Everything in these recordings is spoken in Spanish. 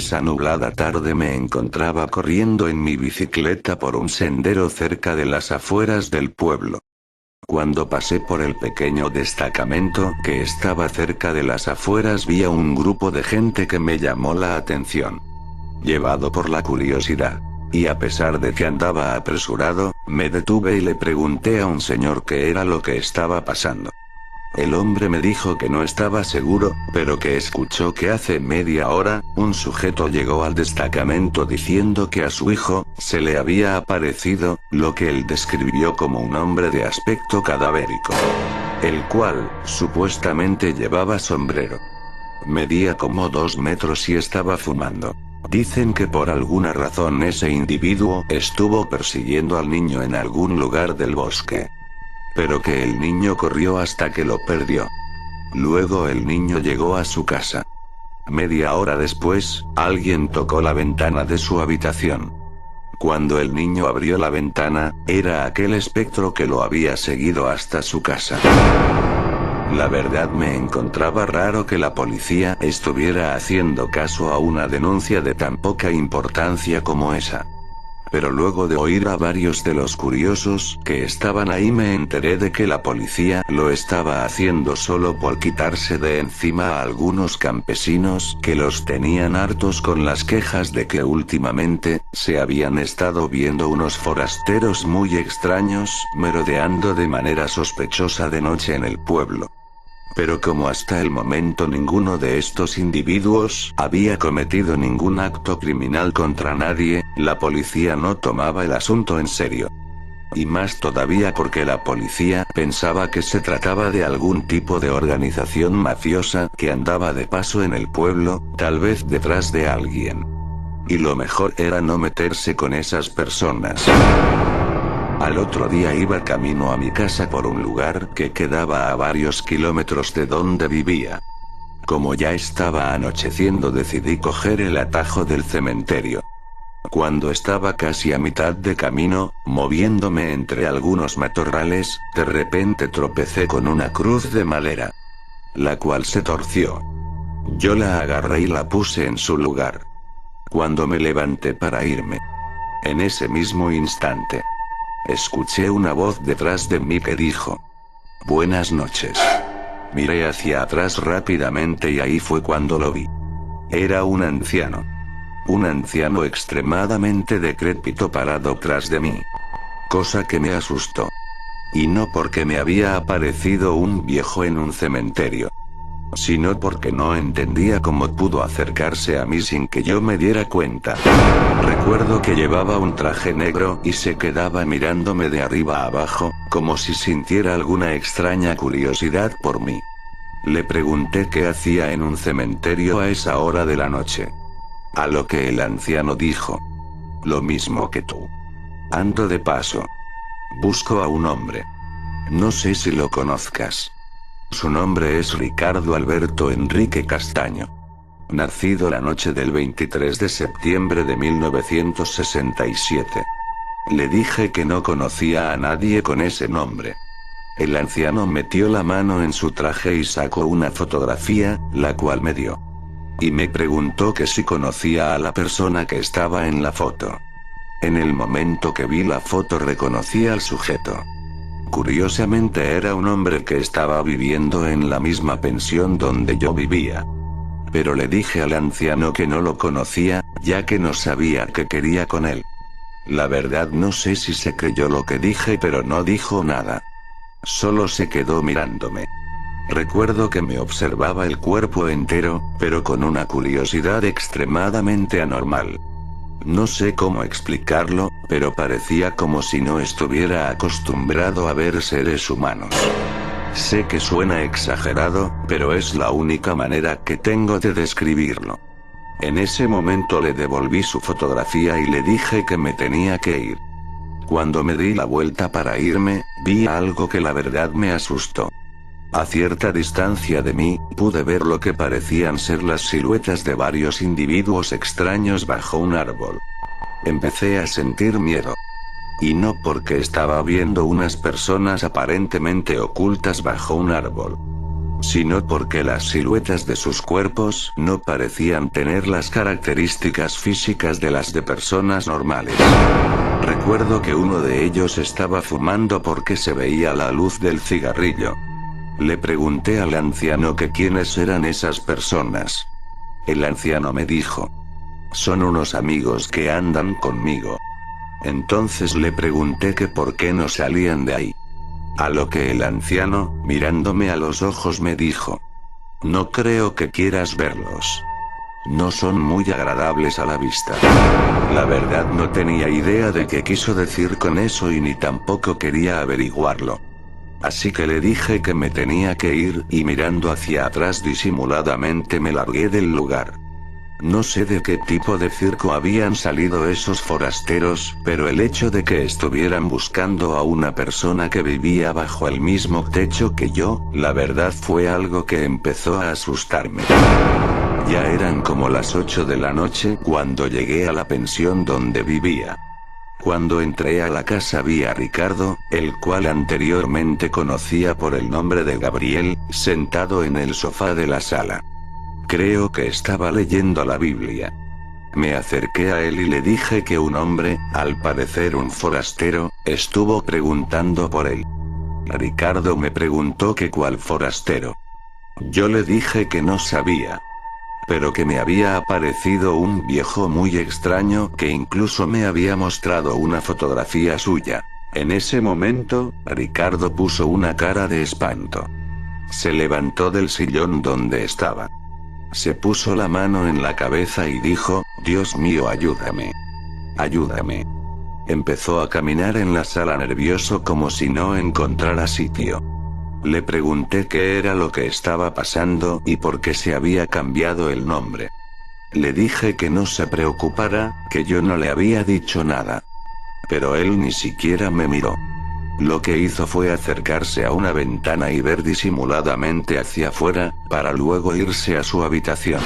Esa nublada tarde me encontraba corriendo en mi bicicleta por un sendero cerca de las afueras del pueblo. Cuando pasé por el pequeño destacamento que estaba cerca de las afueras, vi a un grupo de gente que me llamó la atención. Llevado por la curiosidad, y a pesar de que andaba apresurado, me detuve y le pregunté a un señor qué era lo que estaba pasando. El hombre me dijo que no estaba seguro, pero que escuchó que hace media hora, un sujeto llegó al destacamento diciendo que a su hijo se le había aparecido, lo que él describió como un hombre de aspecto cadavérico, el cual, supuestamente llevaba sombrero. Medía como 2 metros y estaba fumando. Dicen que por alguna razón ese individuo estuvo persiguiendo al niño en algún lugar del bosque, pero que el niño corrió hasta que lo perdió. Luego el niño llegó a su casa. Media hora después, alguien tocó la ventana de su habitación. Cuando el niño abrió la ventana, era aquel espectro que lo había seguido hasta su casa. La verdad, me encontraba raro que la policía estuviera haciendo caso a una denuncia de tan poca importancia como esa. Pero luego de oír a varios de los curiosos que estaban ahí, me enteré de que la policía lo estaba haciendo solo por quitarse de encima a algunos campesinos que los tenían hartos con las quejas de que últimamente se habían estado viendo unos forasteros muy extraños merodeando de manera sospechosa de noche en el pueblo. Pero como hasta el momento ninguno de estos individuos había cometido ningún acto criminal contra nadie, la policía no tomaba el asunto en serio. Y más todavía porque la policía pensaba que se trataba de algún tipo de organización mafiosa que andaba de paso en el pueblo, tal vez detrás de alguien. Y lo mejor era no meterse con esas personas. Al otro día iba camino a mi casa por un lugar que quedaba a varios kilómetros de donde vivía. Como ya estaba anocheciendo, decidí coger el atajo del cementerio. Cuando estaba casi a mitad de camino, moviéndome entre algunos matorrales, de repente tropecé con una cruz de madera, la cual se torció. Yo la agarré y la puse en su lugar. Cuando me levanté para irme, en ese mismo instante, escuché una voz detrás de mí que dijo: «Buenas noches». Miré hacia atrás rápidamente y ahí fue cuando lo vi. Era un anciano. Un anciano extremadamente decrépito parado tras de mí. Cosa que me asustó. Y no porque me había aparecido un viejo en un cementerio, sino porque no entendía cómo pudo acercarse a mí sin que yo me diera cuenta. Recuerdo que llevaba un traje negro y se quedaba mirándome de arriba a abajo, como si sintiera alguna extraña curiosidad por mí. Le pregunté qué hacía en un cementerio a esa hora de la noche. A lo que el anciano dijo: «Lo mismo que tú. Ando de paso. Busco a un hombre. No sé si lo conozcas. Su nombre es Ricardo Alberto Enrique Castaño. Nacido la noche del 23 de septiembre de 1967. Le dije que no conocía a nadie con ese nombre. El anciano metió la mano en su traje y sacó una fotografía, la cual me dio. Y me preguntó que si conocía a la persona que estaba en la foto. En el momento que vi la foto reconocí al sujeto. Curiosamente era un hombre que estaba viviendo en la misma pensión donde yo vivía. Pero le dije al anciano que no lo conocía, ya que no sabía qué quería con él. La verdad no sé si se creyó lo que dije, pero no dijo nada. Solo se quedó mirándome. Recuerdo que me observaba el cuerpo entero, pero con una curiosidad extremadamente anormal. No sé cómo explicarlo, pero parecía como si no estuviera acostumbrado a ver seres humanos. Sé que suena exagerado, pero es la única manera que tengo de describirlo. En ese momento le devolví su fotografía y le dije que me tenía que ir. Cuando me di la vuelta para irme, vi algo que la verdad me asustó. A cierta distancia de mí, pude ver lo que parecían ser las siluetas de varios individuos extraños bajo un árbol. Empecé a sentir miedo. Y no porque estaba viendo unas personas aparentemente ocultas bajo un árbol. sino porque las siluetas de sus cuerpos no parecían tener las características físicas de las de personas normales. Recuerdo que uno de ellos estaba fumando porque se veía la luz del cigarrillo. Le pregunté al anciano que quiénes eran esas personas. El anciano me dijo: son unos amigos que andan conmigo. Entonces le pregunté que por qué no salían de ahí. A lo que el anciano, mirándome a los ojos, me dijo: no creo que quieras verlos. No son muy agradables a la vista. La verdad no tenía idea de qué quiso decir con eso y ni tampoco quería averiguarlo. Así que le dije que me tenía que ir y mirando hacia atrás disimuladamente me largué del lugar. No sé de qué tipo de circo habían salido esos forasteros, pero el hecho de que estuvieran buscando a una persona que vivía bajo el mismo techo que yo, la verdad fue algo que empezó a asustarme. Ya eran como las 8 de la noche cuando llegué a la pensión donde vivía. Cuando entré a la casa vi a Ricardo, el cual anteriormente conocía por el nombre de Gabriel, sentado en el sofá de la sala. Creo que estaba leyendo la Biblia. Me acerqué a él y le dije que un hombre, al parecer un forastero, estuvo preguntando por él. Ricardo me preguntó que cuál forastero. Yo le dije que no sabía, pero que me había aparecido un viejo muy extraño que incluso me había mostrado una fotografía suya. En ese momento, Ricardo puso una cara de espanto. Se levantó del sillón donde estaba. Se puso la mano en la cabeza y dijo: Dios mío, ayúdame. Ayúdame. Empezó a caminar en la sala nervioso como si no encontrara sitio. Le pregunté qué era lo que estaba pasando y por qué se había cambiado el nombre. Le dije que no se preocupara, que yo no le había dicho nada. Pero él ni siquiera me miró. Lo que hizo fue acercarse a una ventana y ver disimuladamente hacia afuera, para luego irse a su habitación.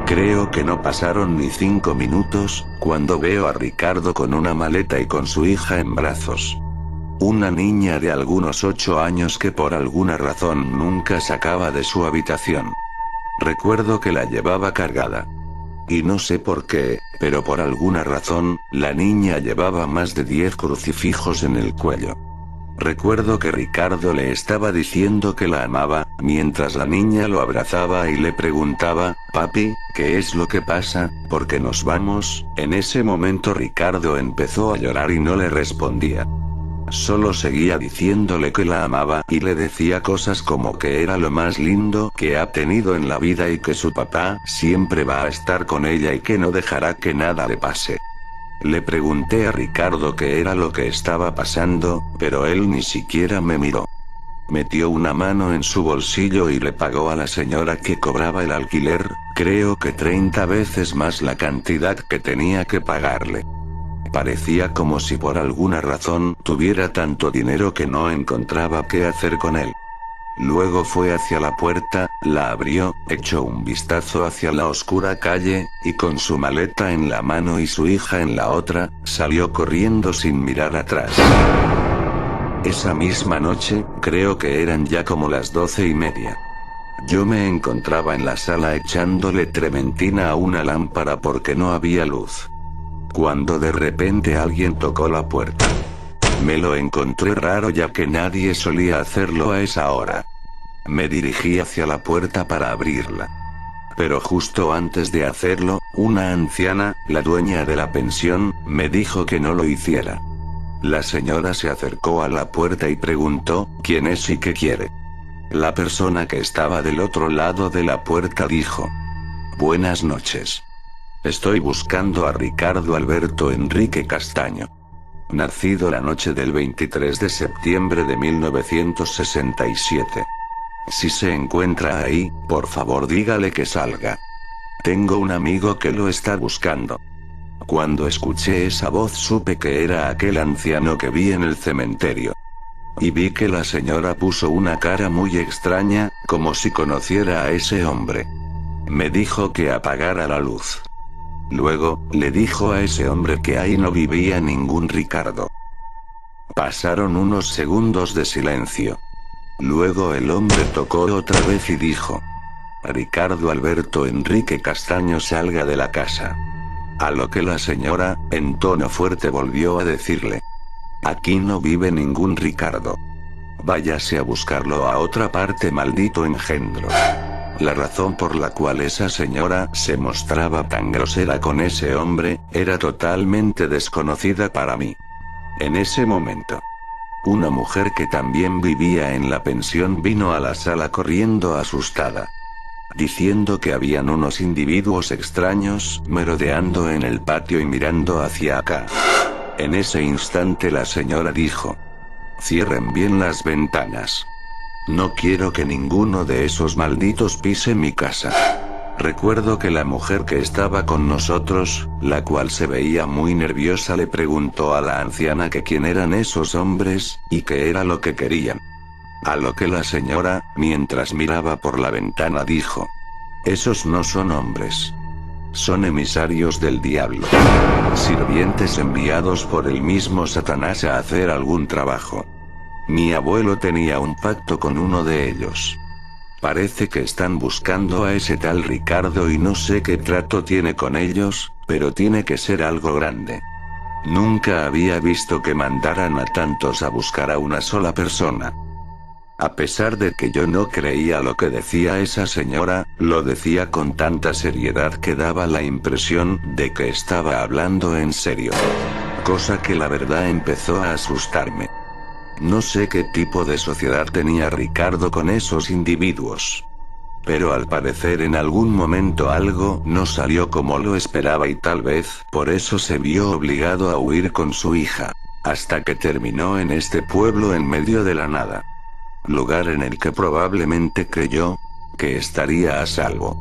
Creo que no pasaron ni 5 minutos, cuando veo a Ricardo con una maleta y con su hija en brazos. Una niña de algunos 8 años que por alguna razón nunca sacaba de su habitación. Recuerdo que la llevaba cargada. Y no sé por qué, pero por alguna razón, la niña llevaba más de 10 crucifijos en el cuello. Recuerdo que Ricardo le estaba diciendo que la amaba, mientras la niña lo abrazaba y le preguntaba: papi, ¿qué es lo que pasa? ¿Por qué nos vamos? En ese momento Ricardo empezó a llorar y no le respondía. Solo seguía diciéndole que la amaba y le decía cosas como que era lo más lindo que ha tenido en la vida y que su papá siempre va a estar con ella y que no dejará que nada le pase. Le pregunté a Ricardo qué era lo que estaba pasando, pero él ni siquiera me miró. Metió una mano en su bolsillo y le pagó a la señora que cobraba el alquiler, creo que 30 veces más la cantidad que tenía que pagarle. Parecía como si por alguna razón tuviera tanto dinero que no encontraba qué hacer con él. Luego fue hacia la puerta, la abrió, echó un vistazo hacia la oscura calle, y con su maleta en la mano y su hija en la otra, salió corriendo sin mirar atrás. Esa misma noche, creo que eran ya como las 12:30. Yo me encontraba en la sala echándole trementina a una lámpara porque no había luz. Cuando de repente alguien tocó la puerta. Me lo encontré raro ya que nadie solía hacerlo a esa hora. Me dirigí hacia la puerta para abrirla. Pero justo antes de hacerlo, una anciana, la dueña de la pensión, me dijo que no lo hiciera. La señora se acercó a la puerta y preguntó: ¿quién es y qué quiere? La persona que estaba del otro lado de la puerta dijo: buenas noches. Estoy buscando a Ricardo Alberto Enrique Castaño. Nacido la noche del 23 de septiembre de 1967. Si se encuentra ahí, por favor dígale que salga. Tengo un amigo que lo está buscando. Cuando escuché esa voz supe que era aquel anciano que vi en el cementerio. Y vi que la señora puso una cara muy extraña, como si conociera a ese hombre. Me dijo que apagara la luz. Luego, le dijo a ese hombre que ahí no vivía ningún Ricardo. Pasaron unos segundos de silencio. Luego el hombre tocó otra vez y dijo: Ricardo Alberto Enrique Castaño, salga de la casa. A lo que la señora, en tono fuerte, volvió a decirle: Aquí no vive ningún Ricardo. Váyase a buscarlo a otra parte, maldito engendro. La razón por la cual esa señora se mostraba tan grosera con ese hombre, era totalmente desconocida para mí. En ese momento, una mujer que también vivía en la pensión vino a la sala corriendo asustada, diciendo que habían unos individuos extraños merodeando en el patio y mirando hacia acá. En ese instante la señora dijo: Cierren bien las ventanas. No quiero que ninguno de esos malditos pise mi casa. Recuerdo que la mujer que estaba con nosotros, la cual se veía muy nerviosa, le preguntó a la anciana que quién eran esos hombres, y qué era lo que querían. A lo que la señora, mientras miraba por la ventana, dijo: Esos no son hombres. Son emisarios del diablo. Sirvientes enviados por el mismo Satanás a hacer algún trabajo. Mi abuelo tenía un pacto con uno de ellos. Parece que están buscando a ese tal Ricardo y no sé qué trato tiene con ellos, pero tiene que ser algo grande. Nunca había visto que mandaran a tantos a buscar a una sola persona. A pesar de que yo no creía lo que decía esa señora, lo decía con tanta seriedad que daba la impresión de que estaba hablando en serio. Cosa que la verdad empezó a asustarme. No sé qué tipo de sociedad tenía Ricardo con esos individuos. Pero al parecer en algún momento algo no salió como lo esperaba y tal vez por eso se vio obligado a huir con su hija. Hasta que terminó en este pueblo en medio de la nada. Lugar en el que probablemente creyó que estaría a salvo.